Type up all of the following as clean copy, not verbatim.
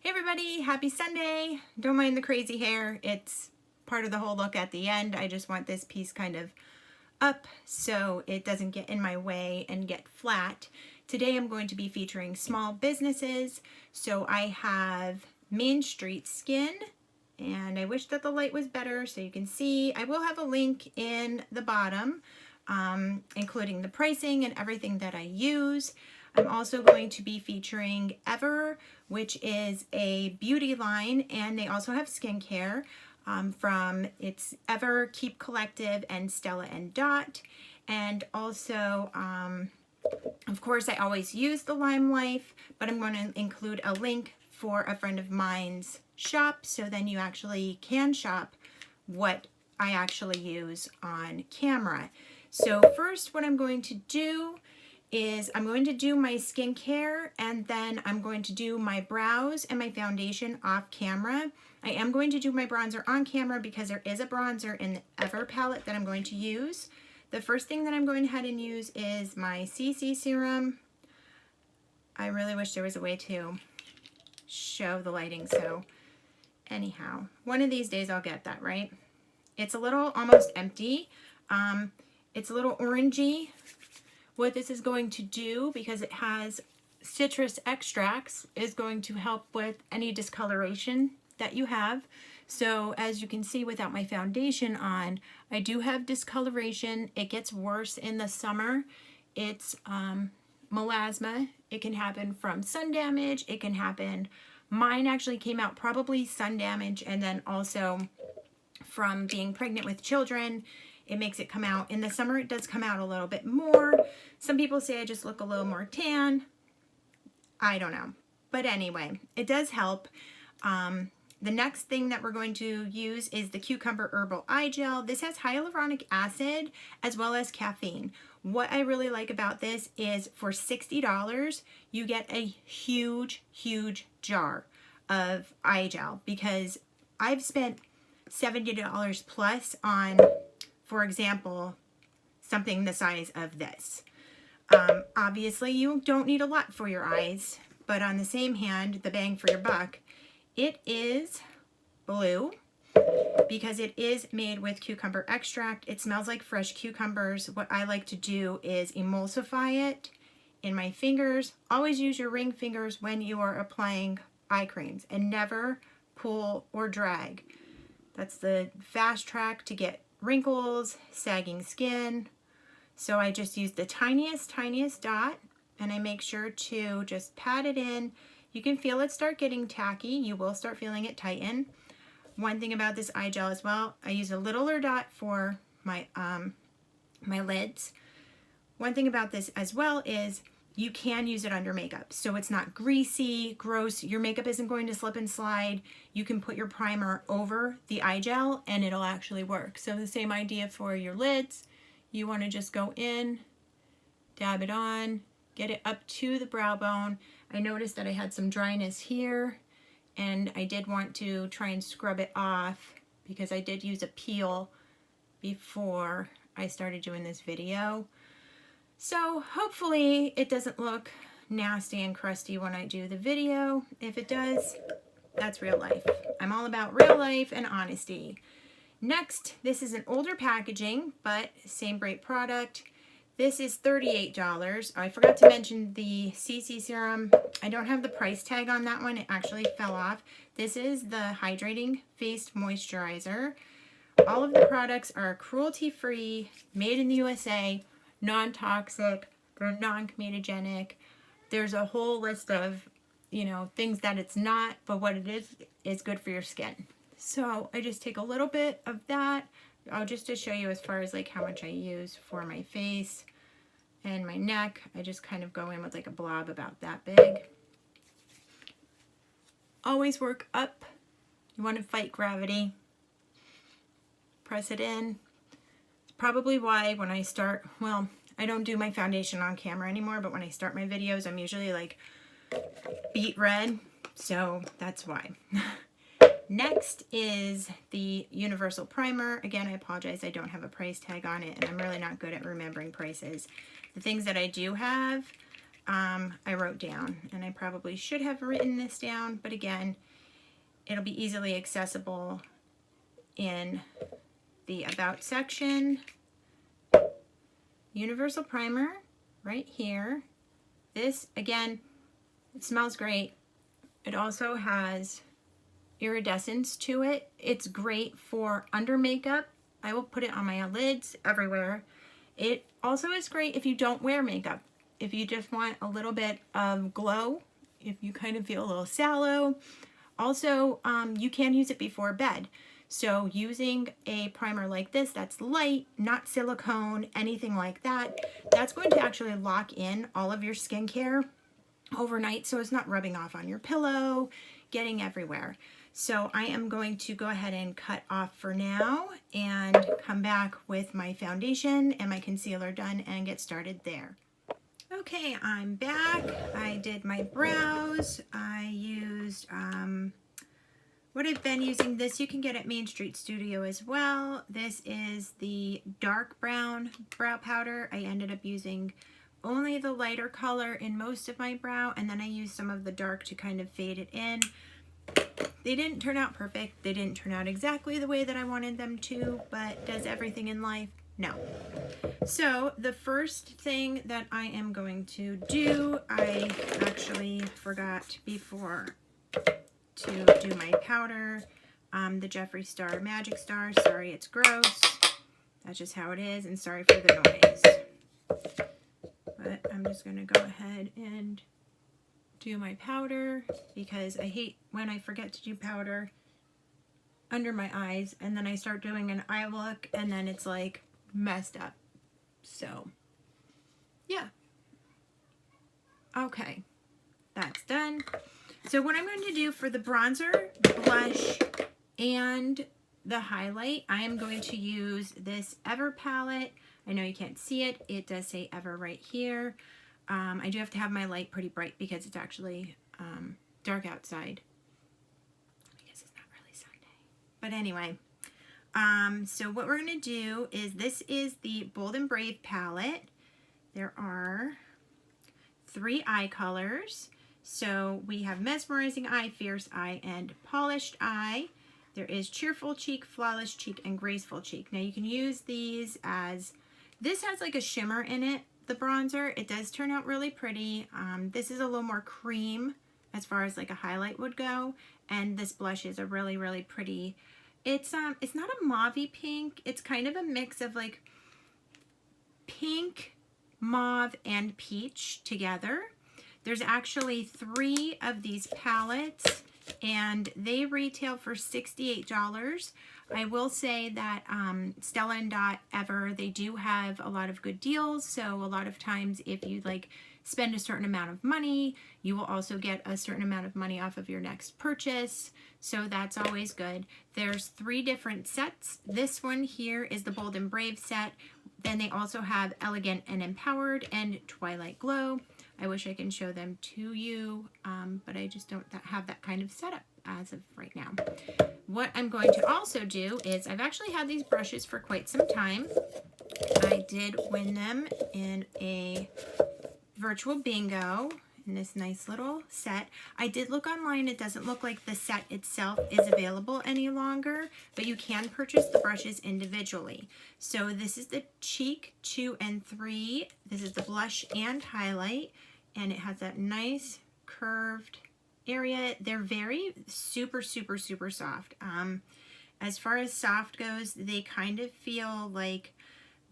Hey everybody, happy Sunday. Don't mind the crazy hair. It's part of the whole look at the end. I just want this piece kind of up so it doesn't get in my way and get flat. Today I'm going to be featuring small businesses. So I have Main Street Skin, and I wish that the light was better so you can see. I will have a link in the bottom, including the pricing and everything that I use. I'm also going to be featuring Ever, which is a beauty line, and they also have skincare from it's Ever, Keep Collective, and Stella and Dot. And also, of course, I always use the Limelife, but I'm going to include a link for a friend of mine's shop, so then you actually can shop what I actually use on camera. So first, what I'm going to do is I'm going to do my skincare, and then I'm going to do my brows and my foundation off camera. I am going to do my bronzer on camera because there is a bronzer in the Ever palette that I'm going to use. The first thing that I'm going ahead and use is my CC Serum. I really wish there was a way to show the lighting, so anyhow, one of these days I'll get that, right? It's a little almost empty. It's a little orangey. What this is going to do, because it has citrus extracts, is going to help with any discoloration that you have. So as you can see without my foundation on, I do have discoloration. It gets worse in the summer. It's melasma. It can happen from sun damage. It can happen, mine actually came out probably sun damage, and then also from being pregnant with children. It makes it come out. In the summer, it does come out a little bit more. Some people say I just look a little more tan. I don't know. But anyway, it does help. The next thing that we're going to use is the Cucumber Herbal Eye Gel. This has hyaluronic acid as well as caffeine. What I really like about this is for $60, you get a huge, huge jar of eye gel, because I've spent $70 plus on, for example, something the size of this. Obviously, you don't need a lot for your eyes, but on the same hand, the bang for your buck, it is blue because it is made with cucumber extract. It smells like fresh cucumbers. What I like to do is emulsify it in my fingers. Always use your ring fingers when you are applying eye creams, and never pull or drag. That's the fast track to get wrinkles, sagging skin. So I just use the tiniest dot, and I make sure to just pat it in. You can feel it start getting tacky. You will start feeling it tighten. One thing about this eye gel as well, I use a littler dot for my my lids. One thing about this as well is you can use it under makeup, so it's not greasy, gross. Your makeup isn't going to slip and slide. You can put your primer over the eye gel and it'll actually work. So the same idea for your lids. You want to just go in, dab it on, get it up to the brow bone. I noticed that I had some dryness here, and I did want to try and scrub it off because I did use a peel before I started doing this video. So hopefully it doesn't look nasty and crusty when I do the video. If it does, that's real life. I'm all about real life and honesty. Next, this is an older packaging, but same great product. This is $38. I forgot to mention the CC Serum. I don't have the price tag on that one. It actually fell off. This is the Hydrating Face Moisturizer. All of the products are cruelty-free, made in the USA, non-toxic, they're non-comedogenic. There's a whole list of, things that it's not, but what it is good for your skin. So I just take a little bit of that. Just to show you as far as like how much I use for my face and my neck. I just kind of go in with like a blob about that big. Always work up. You want to fight gravity. Press it in. It's probably why when I start, well, I don't do my foundation on camera anymore, but when I start my videos, I'm usually like beet red. So that's why. Next is the Universal Primer. Again, I apologize, I don't have a price tag on it, and I'm really not good at remembering prices. The things that I do have I wrote down, and I probably should have written this down, but again, it'll be easily accessible in the About section. Universal Primer right here. This, again, it smells great. It also has iridescence to it. It's great for under makeup. I will put it on my lids everywhere. It also is great if you don't wear makeup. If you just want a little bit of glow, if you kind of feel a little sallow. Also, you can use it before bed. So using a primer like this that's light, not silicone, anything like that, that's going to actually lock in all of your skincare overnight so it's not rubbing off on your pillow, getting everywhere. So I am going to go ahead and cut off for now and come back with my foundation and my concealer done and get started there. Okay, I'm back. I did my brows. I used what I've been using. This you can get at Main Street Studio as well. This is the dark brown brow powder. I ended up using only the lighter color in most of my brow, and then I used some of the dark to kind of fade it in. They didn't turn out perfect. They didn't turn out exactly the way that I wanted them to, but does everything in life? No. So the first thing that I am going to do, I actually forgot before to do my powder, the Jeffree Star Magic Star. Sorry, it's gross. That's just how it is, and sorry for the noise. But I'm just going to go ahead and do my powder because I hate when I forget to do powder under my eyes and then I start doing an eye look and then it's like messed up. So, yeah. Okay, that's done. So what I'm going to do for the bronzer, blush, and the highlight, I am going to use this Ever palette. I know you can't see it. It does say Ever right here. I do have to have my light pretty bright because it's actually dark outside. I guess it's not really Sunday. But anyway, so what we're going to do is this is the Bold and Brave palette. There are 3 eye colors. So we have Mesmerizing Eye, Fierce Eye, and Polished Eye. There is Cheerful Cheek, Flawless Cheek, and Graceful Cheek. Now you can use these as, this has like a shimmer in it, the bronzer. It does turn out really pretty. This is a little more cream as far as like a highlight would go. And this blush is a really, really pretty, it's not a mauvey pink. It's kind of a mix of like pink, mauve, and peach together. There's actually 3 of these palettes and they retail for $68. I will say that Stella and Dot, Ever, they do have a lot of good deals. So a lot of times if you like spend a certain amount of money, you will also get a certain amount of money off of your next purchase. So that's always good. There's 3 different sets. This one here is the Bold and Brave set. Then they also have Elegant and Empowered and Twilight Glow. I wish I can show them to you, but I just don't have that kind of setup as of right now. What I'm going to also do is, I've actually had these brushes for quite some time. I did win them in a virtual bingo in this nice little set. I did look online. It doesn't look like the set itself is available any longer, but you can purchase the brushes individually. So this is the Cheek 2 and 3. This is the blush and highlight, and it has that nice curved area. They're very super, super, super soft. As far as soft goes, they kind of feel like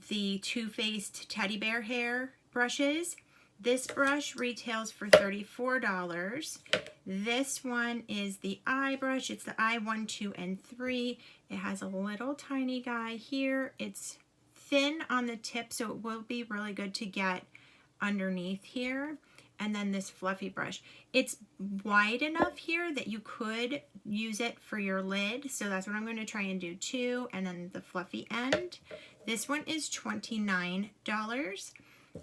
the Too Faced teddy bear hair brushes. This brush retails for $34. This one is the eye brush. It's the eye 1, 2, and 3. It has a little tiny guy here. It's thin on the tip, so it will be really good to get underneath here. And then this fluffy brush. It's wide enough here that you could use it for your lid. So that's what I'm going to try and do too. And then the fluffy end. This one is $29.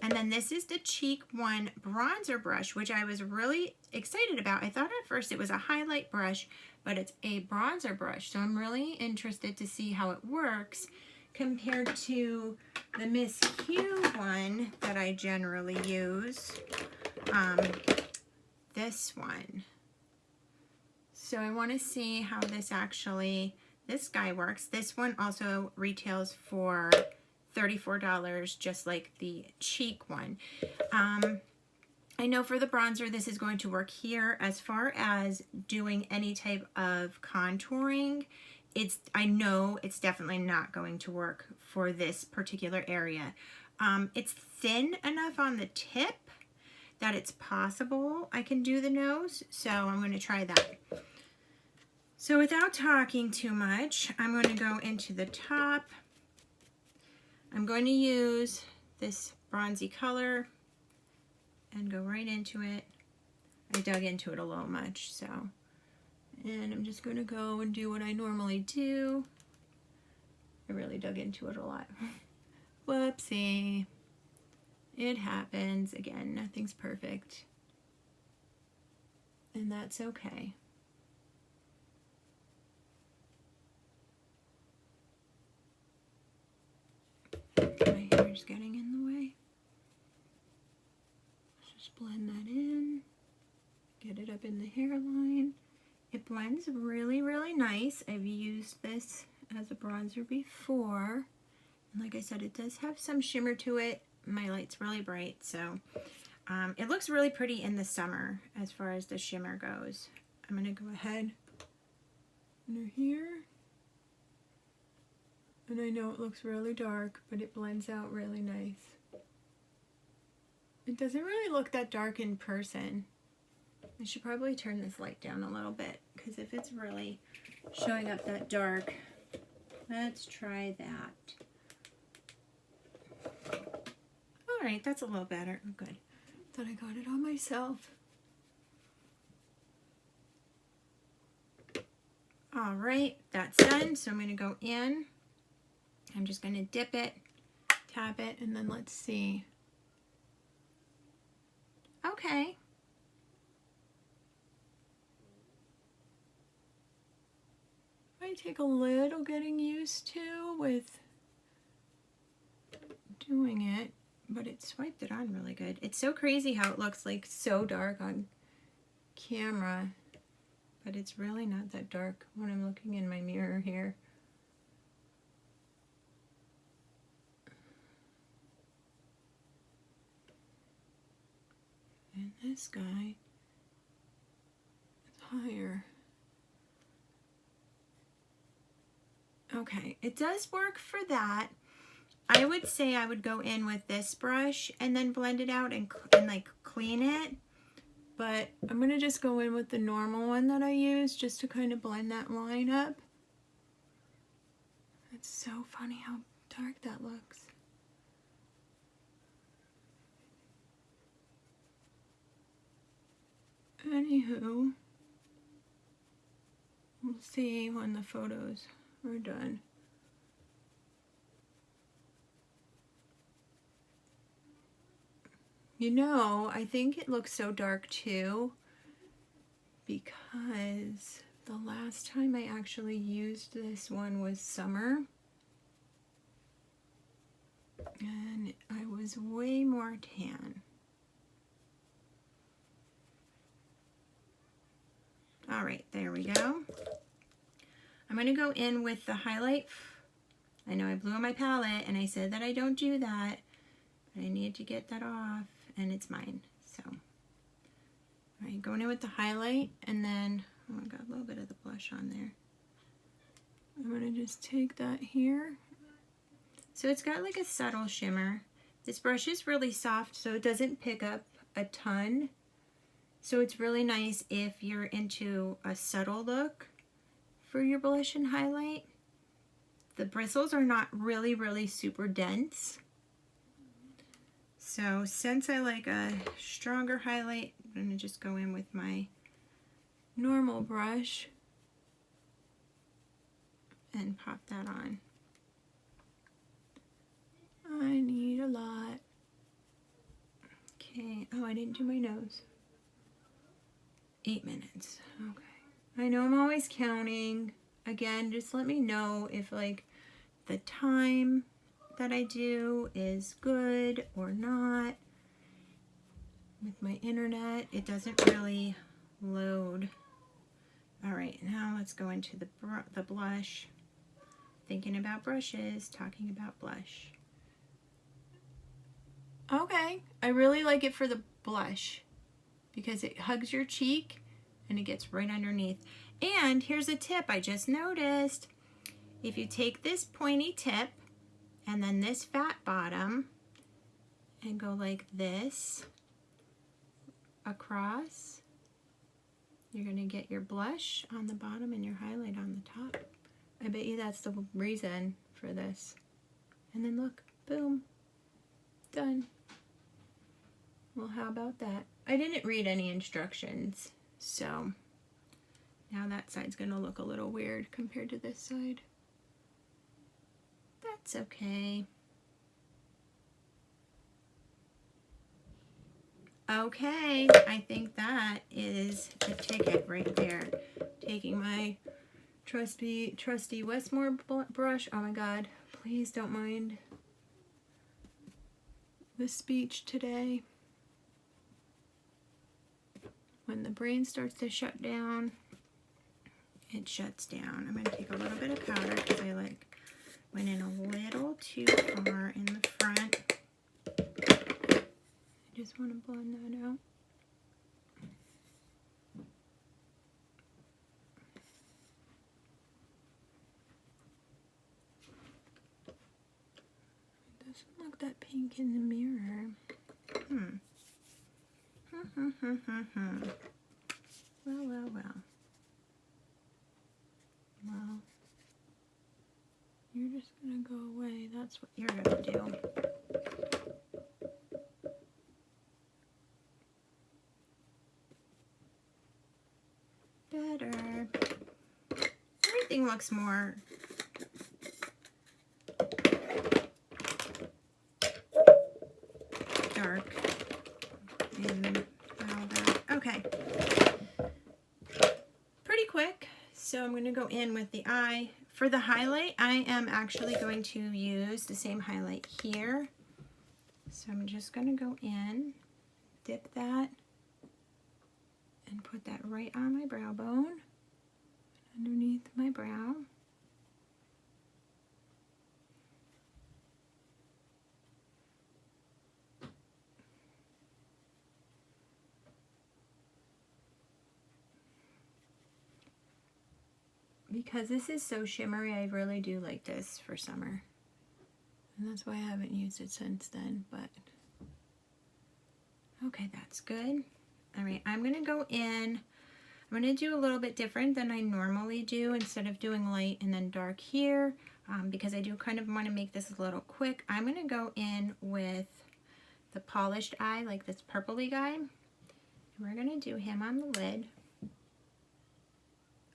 And then this is the Cheek 1 bronzer brush, which I was really excited about. I thought at first it was a highlight brush, but it's a bronzer brush. So I'm really interested to see how it works compared to the Miss Hue one that I generally use. this one. So I want to see how this guy works. This one also retails for $34, just like the cheek one. I know for the bronzer, this is going to work here. As far as doing any type of contouring, I know it's definitely not going to work for this particular area. It's thin enough on the tip that it's possible I can do the nose, so I'm going to try that. So without talking too much, I'm going to go into the top. I'm going to use this bronzy color and go right into it. I dug into it a little much, so. And I'm just going to go and do what I normally do. I really dug into it a lot. Whoopsie. It happens. Again, nothing's perfect. And that's okay. My hair's getting in the way. Let's just blend that in. Get it up in the hairline. It blends really, really nice. I've used this as a bronzer before. And like I said, it does have some shimmer to it. My light's really bright, so it looks really pretty in the summer as far as the shimmer goes. I'm going to go ahead under here. And I know it looks really dark, but it blends out really nice. It doesn't really look that dark in person. I should probably turn this light down a little bit, because if it's really showing up that dark, let's try that. All right, that's a little better. Oh, good. Thought I got it on myself. All right, that's done. So I'm going to go in. I'm just going to dip it, tap it, and then let's see. Okay. Might take a little getting used to with doing it, but it swiped it on really good. It's so crazy how it looks like so dark on camera, but it's really not that dark when I'm looking in my mirror here. And this guy is higher. Okay, it does work for that. I would say I would go in with this brush and then blend it out and like clean it. But I'm going to just go in with the normal one that I use just to kind of blend that line up. It's so funny how dark that looks. Anywho, we'll see when the photos are done. You know, I think it looks so dark too because the last time I actually used this one was summer. And I was way more tan. All right, there we go. I'm going to go in with the highlight. I know I blew on my palette and I said that I don't do that. I need to get that off and it's mine. So, all right, going in with the highlight and then, oh, I got a little bit of the blush on there. I'm going to just take that here. So it's got like a subtle shimmer. This brush is really soft, so it doesn't pick up a ton. So it's really nice if you're into a subtle look for your blush and highlight. The bristles are not really, really super dense. So since I like a stronger highlight, I'm going to just go in with my normal brush and pop that on. I need a lot. Okay, oh, I didn't do my nose. 8 minutes, okay. I know I'm always counting. Again, just let me know if like the time that I do is good or not. with my internet, it doesn't really load. All right, now let's go into the blush. Thinking about brushes, talking about blush. Okay, I really like it for the blush because it hugs your cheek and it gets right underneath. And here's a tip I just noticed. If you take this pointy tip and then this fat bottom and go like this across, you're gonna get your blush on the bottom and your highlight on the top. I bet you that's the reason for this. And then look, boom, done. Well, how about that? I didn't read any instructions, so now that side's gonna look a little weird compared to this side. That's okay. Okay, I think that is the ticket right there. Taking my trusty Westmore brush. Oh my God, please don't mind the speech today. When the brain starts to shut down, it shuts down. I'm gonna take a little bit of powder because I went in a little too far in the front. I just want to blend that out. It doesn't look that pink in the mirror. Well. Well, you're just gonna go away. That's what you're gonna do. Better. Everything looks more dark and all that. Okay. Pretty quick. So I'm going to go in with the eye. For the highlight, I am actually going to use the same highlight here. So I'm just going to go in, dip that, and put that right on my brow bone, underneath my brow. Because this is so shimmery, I really do like this for summer. And that's why I haven't used it since then, but okay, that's good. All right, I'm gonna go in. I'm gonna do a little bit different than I normally do. Instead of doing light and then dark here, because I do kind of want to make this a little quick, I'm gonna go in with the polished eye, like this purpley guy. And we're gonna do him on the lid.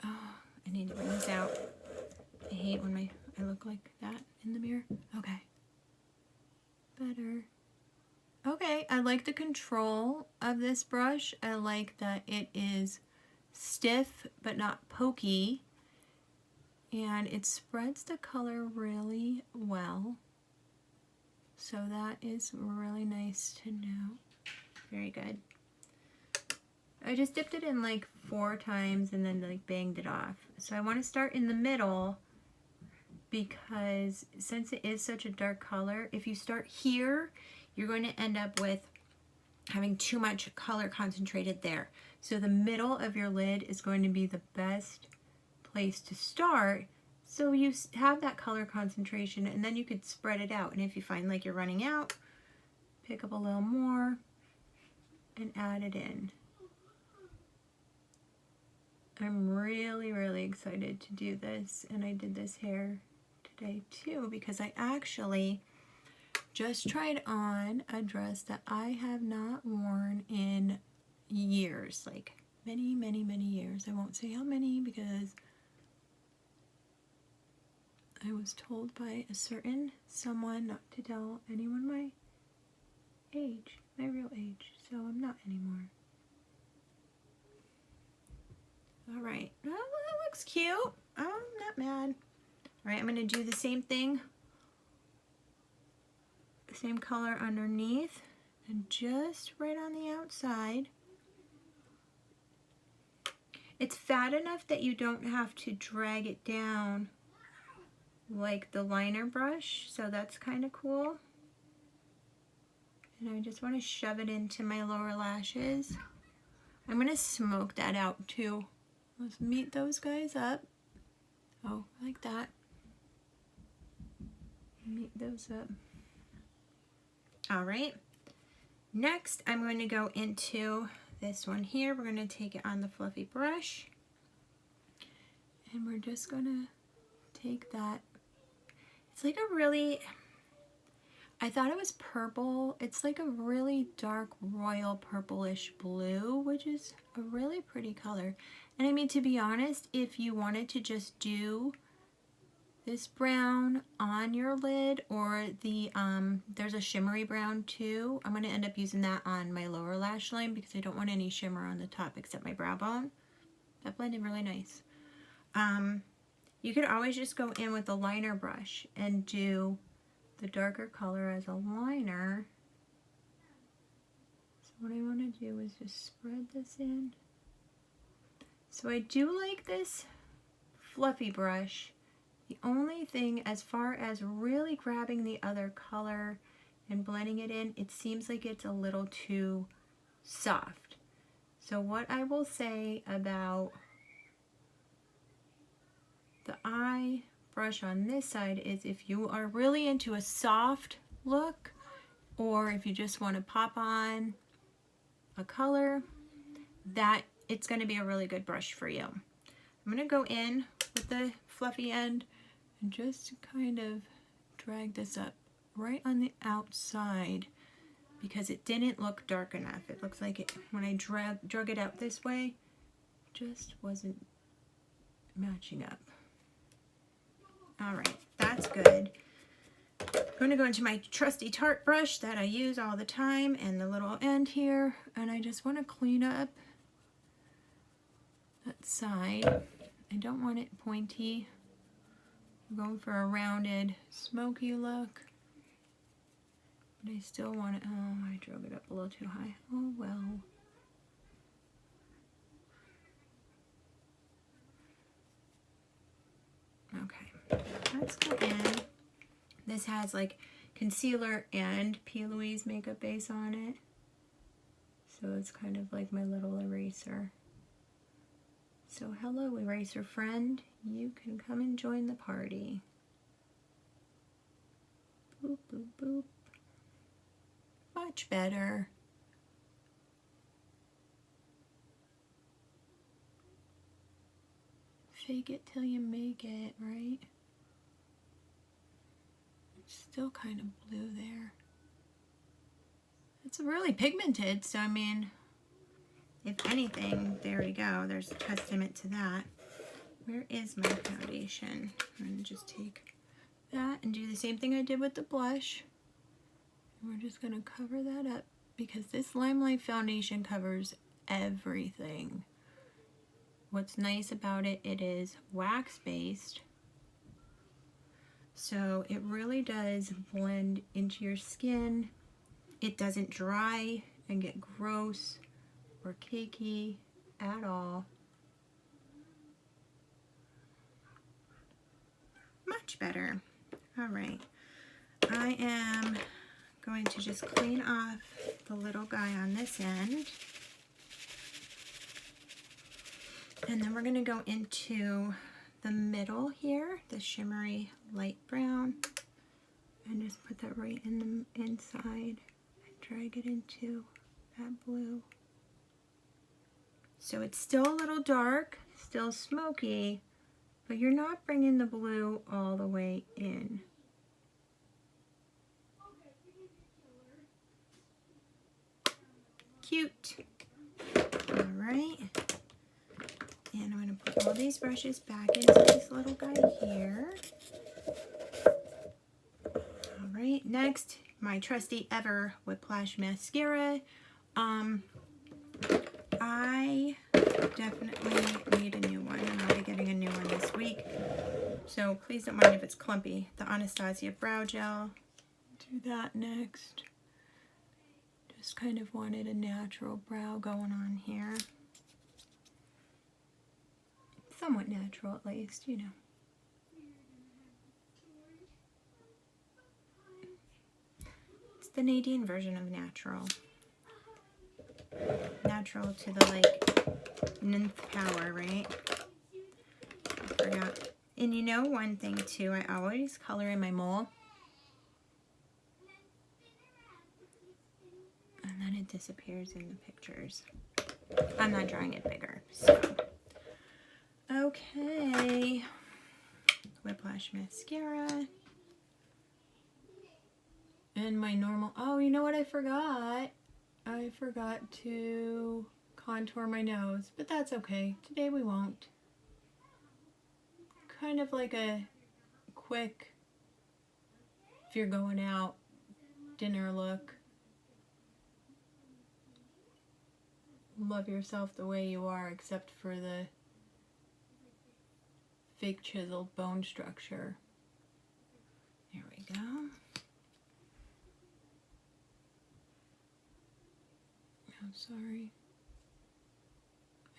Oh, I need to bring this out. I hate when I look like that in the mirror. Okay. Better. Okay, I like the control of this brush. I like that it is stiff but not pokey. And it spreads the color really well. So that is really nice to know. Very good. I just dipped it in like 4 times and then like banged it off. So I want to start in the middle because since it is such a dark color, if you start here, you're going to end up with having too much color concentrated there. So the middle of your lid is going to be the best place to start. So you have that color concentration and then you could spread it out. And if you find like you're running out, pick up a little more and add it in. I'm really, really excited to do this, and I did this hair today too because I actually just tried on a dress that I have not worn in years, like many, many, many years. I won't say how many because I was told by a certain someone not to tell anyone my age, my real age, so I'm not anymore. All right, well, that looks cute. I'm not mad. All right, I'm gonna do the same thing, same color underneath, And just right on the outside. It's fat enough that you don't have to drag it down like the liner brush, so that's kind of cool. And I just want to shove it into my lower lashes. I'm going to smoke that out too. Let's meet those guys up. Oh, like that. Meet those up. All right. Next, I'm going to go into this one here. We're going to take it on the fluffy brush. And we're just going to take that. It's like a really, I thought it was purple. It's like a really dark royal purplish blue, which is a really pretty color. And I mean, to be honest, if you wanted to just do this brown on your lid, or the there's a shimmery brown too. I'm going to end up using that on my lower lash line because I don't want any shimmer on the top except my brow bone. That blended really nice. You could always just go in with a liner brush and do the darker color as a liner. So what I want to do is just spread this in. So I do like this fluffy brush. The only thing, as far as really grabbing the other color and blending it in, it seems like it's a little too soft. So what I will say about the eye brush on this side is, if you are really into a soft look, or if you just want to pop on a color, that it's going to be a really good brush for you. I'm going to go in with the fluffy end and just kind of drag this up right on the outside because it didn't look dark enough. It looks like it, when I drug it out this way, just wasn't matching up. All right, that's good. I'm going to go into my trusty Tarte brush that I use all the time and the little end here, and I just want to clean up that side. I don't want it pointy. I'm going for a rounded, smoky look, but I still want it. Oh, I drove it up a little too high. Oh well. Okay, let's go in. This has like concealer and P. Louise makeup base on it, so it's kind of like my little eraser. So hello, eraser friend, you can come and join the party. Boop, boop, boop. Much better. Fake it till you make it, right? It's still kind of blue there. It's really pigmented, so I mean, if anything, there we go. There's a testament to that. Where is my foundation? I'm going to just take that and do the same thing I did with the blush. And we're just going to cover that up because this Limelife foundation covers everything. What's nice about it, it is wax-based. So it really does blend into your skin. It doesn't dry and get gross or cakey at all. Much better. All right. I am going to just clean off the little guy on this end. And then we're going to go into the middle here, the shimmery light brown, and just put that right in the inside and drag it into that blue. So it's still a little dark, still smoky, but you're not bringing the blue all the way in. Cute. All right. And I'm going to put all these brushes back into this little guy here. All right, next, my trusty ever Whiplash mascara. I definitely need a new one, and I'll be getting a new one this week. So please don't mind if it's clumpy. The Anastasia Brow Gel. Do that next. Just kind of wanted a natural brow going on here. Somewhat natural at least, you know. It's the Nadine version of natural. Natural to the like nth power, right? I forgot. And you know one thing too, I always color in my mole. And then it disappears in the pictures. I'm not drawing it bigger, so. Okay. Whiplash mascara. And my normal, oh, you know what I forgot? I forgot to contour my nose, but that's okay. Today we won't. Kind of like a quick, if you're going out, dinner look. Love yourself the way you are, except for the fake chiseled bone structure. There we go. Oh, sorry.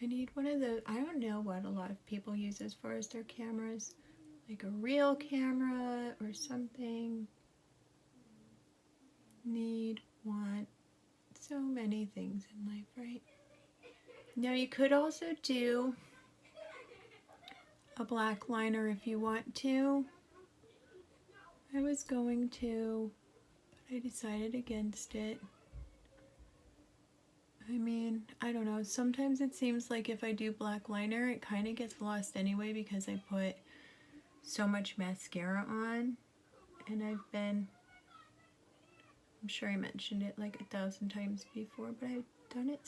I need one of the, I don't know what a lot of people use as far as their cameras. Like a real camera or something. Need, want, so many things in life, right? Now you could also do a black liner if you want to. I was going to, but I decided against it. I mean, I don't know, sometimes it seems like if I do black liner, it kind of gets lost anyway because I put so much mascara on, and I'm sure I mentioned it like 1,000 times before, but I've done it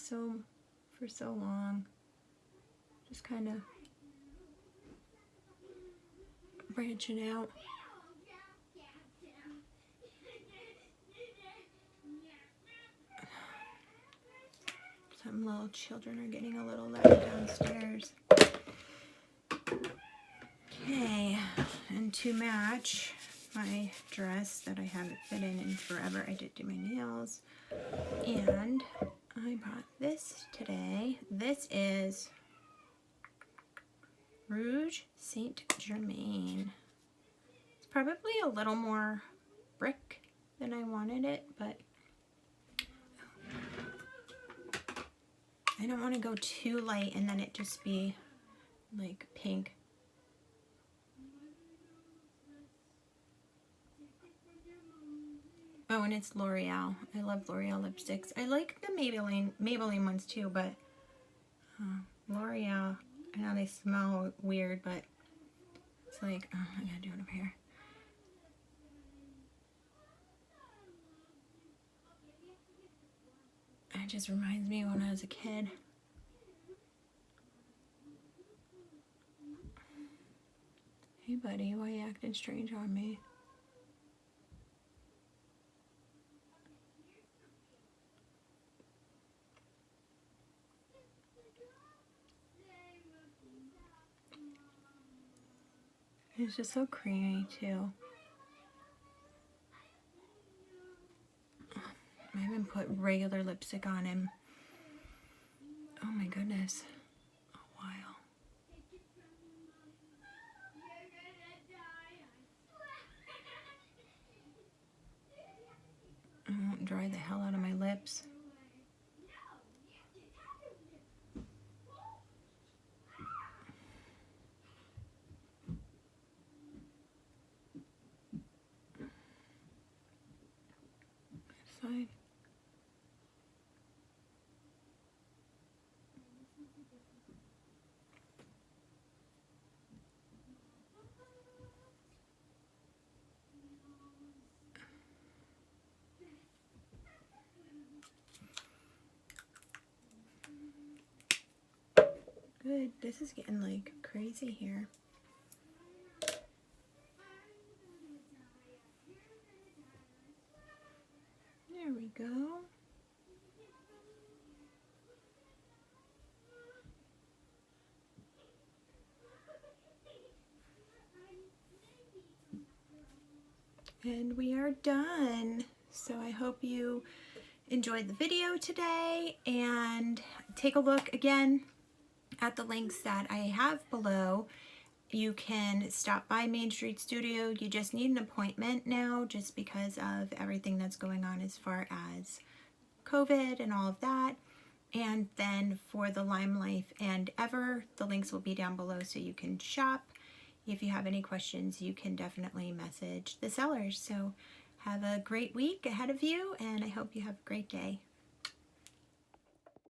for so long, just kind of branching out. Some little children are getting a little loud downstairs. Okay, and to match my dress that I haven't fit in forever, I did do my nails, and I bought this today. This is Rouge Saint Germain. It's probably a little more brick than I wanted it, but I don't want to go too light and then it just be like pink. Oh, and it's L'Oreal. I love L'Oreal lipsticks. I like the Maybelline ones too, but L'Oreal, I know they smell weird, but it's like, oh, I gotta do it over here. It just reminds me when I was a kid. Hey buddy, why are you acting strange on me? It's just so creamy too. I haven't put regular lipstick on him. Oh my goodness. A while. I won't dry the hell out of my lips. Fine. Good. This is getting like crazy here. There we go. And we are done. So I hope you enjoyed the video today, and take a look again at the links that I have below. You can stop by Main Street Studio. You just need an appointment now just because of everything that's going on as far as COVID and all of that. And then for the Limelife and Ever, the links will be down below so you can shop. If you have any questions, you can definitely message the sellers. So have a great week ahead of you, and I hope you have a great day.